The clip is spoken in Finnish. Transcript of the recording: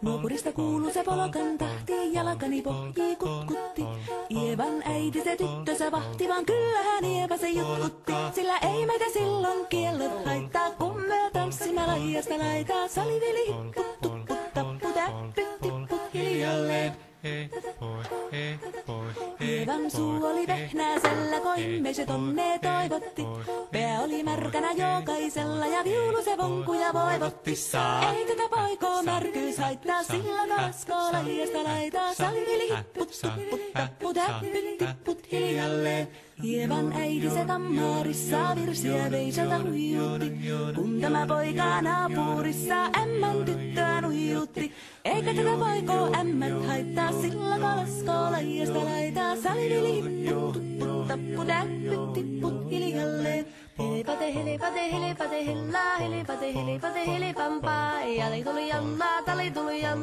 Nuopurista kuuluu se polokan tahti, jalkani pohjii kutkutti. Ievan äiti se tyttönsä vahti, vaan kyllähän Ieva se jutkutti. Sillä ei meitä silloin kiellot haittaa, kun me tanssimme laijasta laitaa. Saliveli hipput, tupput, tapput, äppyt, tipput hiljalleen. Ievan suu oli vehnäisellä, koimme se tonne toivotti. Pää oli märkänä jokaisella ja viulu se vonkuja voivotti. Ei tätä poikoo märkyys haittaa, sillä kaskoo laijasta laitaa. Saliveli hipput, tupput, tapput, äppyt, tipput hiljalleen. Ievan äiti se kammarissa virsiä veiseltä huijutti. Kun tämä poika naapurissa ämmän tyttöä nuijutti. Eikä tätä poikoo ämmät haittaa, sillä kalaskoo laijasta laitaa. Saliveli hipput, tupput, tapput, äppyt, tipput hiljalleen. Helepate, helepate, helepate, hellaa, helepate, helepate, helepampaa. Jali tuli jallaa, tali tuli jallaa.